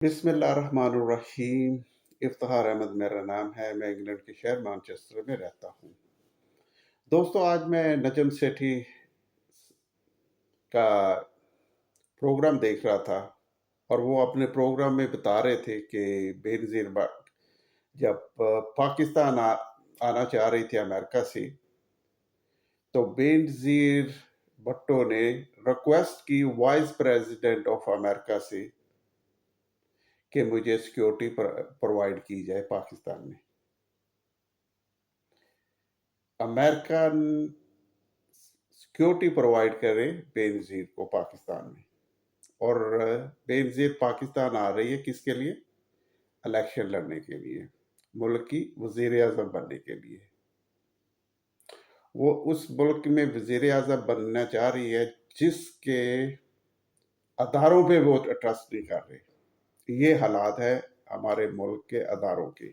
बिस्मिल्लाहिर्रहमानिर्रहीम। इफ्तिखार अहमद मेरा नाम है। मैं इंग्लैंड के शहर मैनचेस्टर में रहता हूँ। दोस्तों, आज मैं नजम सेठी का प्रोग्राम देख रहा था और वो अपने प्रोग्राम में बता रहे थे कि बेनज़ीर जब पाकिस्तान आना चाह रही थी अमेरिका से, तो बेनज़ीर भुट्टो ने रिक्वेस्ट की वाइस प्रेसिडेंट ऑफ अमेरिका से कि मुझे सिक्योरिटी प्रोवाइड की जाए पाकिस्तान में। अमेरिकन सिक्योरिटी प्रोवाइड करें बेनज़ीर को पाकिस्तान में, और बेनज़ीर पाकिस्तान आ रही है किसके लिए? इलेक्शन लड़ने के लिए, मुल्क की वज़ीर आज़म बनने के लिए। वो उस मुल्क में वज़ीर आज़म बनना चाह रही है जिसके अदारों पे वो ट्रस्ट नहीं कर रहे। ये हालात है हमारे मुल्क के अदारों के।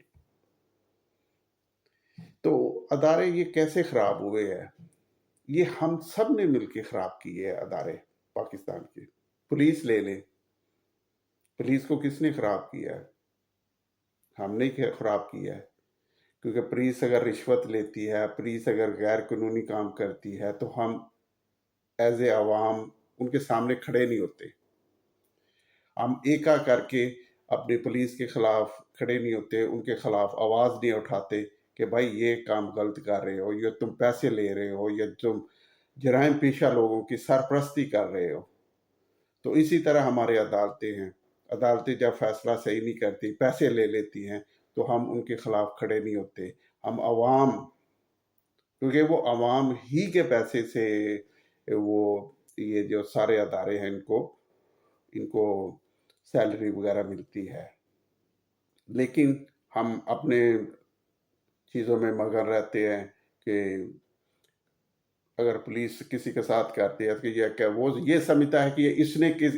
तो अदारे ये कैसे ख़राब हुए हैं? ये हम सब ने मिलके ख़राब किए हैं अदारे पाकिस्तान के। पुलिस ले लें, पुलिस को किसने ख़राब किया है? हमने ही ख़राब किया है, क्योंकि पुलिस अगर रिश्वत लेती है, पुलिस अगर गैर कानूनी काम करती है, तो हम एज ए आवाम उनके सामने खड़े नहीं होते। हम एका करके अपनी पुलिस के ख़िलाफ़ खड़े नहीं होते, उनके ख़िलाफ़ आवाज़ नहीं उठाते कि भाई ये काम गलत कर रहे हो, या तुम पैसे ले रहे हो, या तुम जराइम पेशा लोगों की सरपरस्ती कर रहे हो। तो इसी तरह हमारे अदालतें हैं। अदालतें जब फैसला सही नहीं करती, पैसे ले लेती हैं, तो हम उनके ख़िलाफ़ खड़े नहीं होते। हम आवाम, क्योंकि वो आवाम ही के पैसे से वो ये जो सारे अदारे हैं इनको इनको सैलरी वगैरह मिलती है, लेकिन हम अपने चीज़ों में मगन रहते हैं कि अगर पुलिस किसी के साथ करती है कि ये क्या, वो ये समझता है कि ये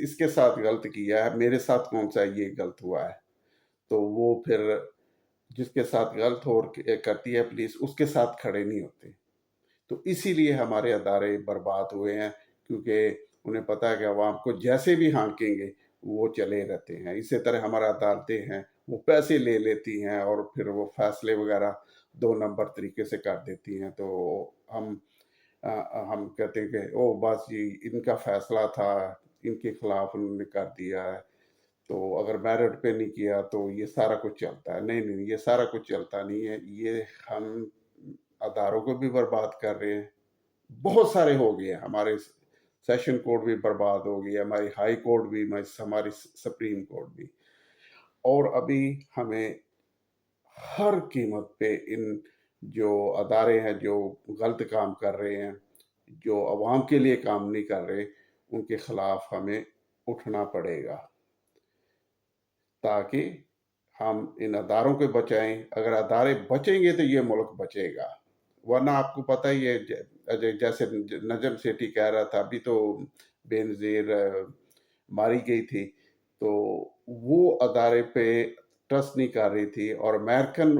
इसके साथ गलत किया है, मेरे साथ कौन सा ये गलत हुआ है। तो वो फिर जिसके साथ गलत हो करती है पुलिस, उसके साथ खड़े नहीं होते। तो इसीलिए हमारे अदारे बर्बाद हुए हैं, क्योंकि उन्हें पता है कि अवाम को जैसे भी हाँकेंगे वो चले रहते हैं। इसी तरह हमारा अदालतें हैं, वो पैसे ले लेती हैं और फिर वो फैसले वगैरह 2 नंबर तरीके से कर देती हैं। तो हम हम कहते हैं कि ओ बस जी इनका फैसला था, इनके खिलाफ उन्होंने कर दिया है, तो अगर मेरिट पे नहीं किया तो ये सारा कुछ चलता है। नहीं नहीं, ये सारा कुछ चलता नहीं है। ये हम अदारों को भी बर्बाद कर रहे हैं। बहुत सारे हो गए हैं, हमारे सेशन कोर्ट भी बर्बाद हो गई, हमारी हाई कोर्ट भी, हमारी सुप्रीम कोर्ट भी। और अभी हमें हर कीमत पे इन जो अदारे हैं जो गलत काम कर रहे हैं, जो अवाम के लिए काम नहीं कर रहे, उनके खिलाफ हमें उठना पड़ेगा, ताकि हम इन अदारों को बचाएं। अगर अदारे बचेंगे तो ये मुल्क बचेगा, वरना आपको पता ही है जैसे नजम सेठी कह रहा था अभी, तो बेनज़ीर मारी गई थी, तो वो अदारे पे ट्रस्ट नहीं कर रही थी और अमेरिकन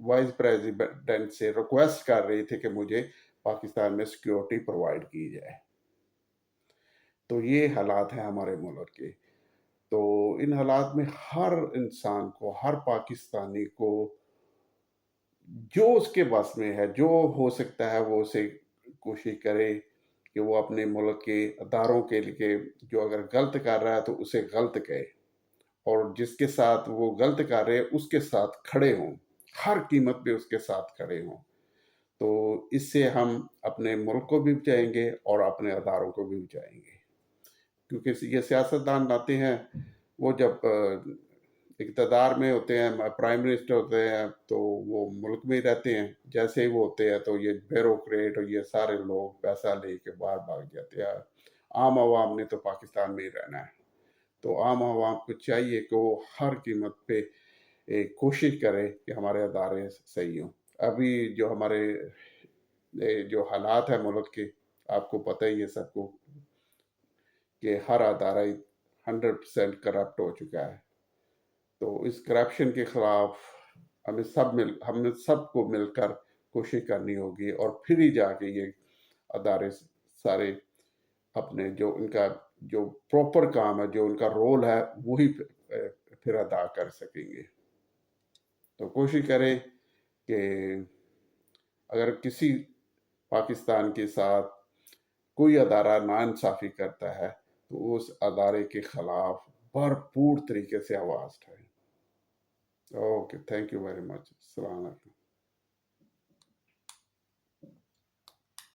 वाइस प्रेसिडेंट से रिक्वेस्ट कर रही थी कि मुझे पाकिस्तान में सिक्योरिटी प्रोवाइड की जाए। तो ये हालात हैं हमारे मुल्क के। तो इन हालात में हर इंसान को, हर पाकिस्तानी को जो उसके बस में है, जो हो सकता है, वो उसे कोशिश करे कि वो अपने मुल्क के अदारों के लिए जो अगर गलत कर रहा है तो उसे गलत कहे, और जिसके साथ वो गलत कर रहे हैं उसके साथ खड़े हों, हर कीमत पे उसके साथ खड़े हों। तो इससे हम अपने मुल्क को भी बचाएंगे और अपने अदारों को भी बचाएंगे, क्योंकि ये सियासतदान आते हैं, वो जब इक़्तिदार में होते हैं, प्राइम मिनिस्टर होते हैं, तो वो मुल्क में ही रहते हैं। जैसे ही वो होते हैं तो ये ब्यूरोक्रेट और ये सारे लोग पैसा लेके बाहर भाग जाते हैं। आम आवाम ने तो पाकिस्तान में ही रहना है। तो आम आवाम को चाहिए कि वो हर कीमत पे कोशिश करे कि हमारे अदारे सही हों। अभी जो हमारे जो हालात है मुल्क के, आपको पता ही है सबको कि हर अदारा 100% करप्ट हो चुका है। तो इस करप्शन के खिलाफ हमें सबको मिलकर कोशिश करनी होगी, और फिर ही जाके ये अदारे सारे अपने जो इनका جو پراپر کام ہے، جو ان کا رول ہے، وہی پھر ادا کر سکیں گے۔ تو کوشش کریں کہ اگر کسی پاکستان کے ساتھ کوئی ادارہ ناانصافی کرتا ہے تو اس ادارے کے خلاف بھرپور طریقے سے آواز اٹھائیں۔ Okay, thank you very much, السلام علیکم۔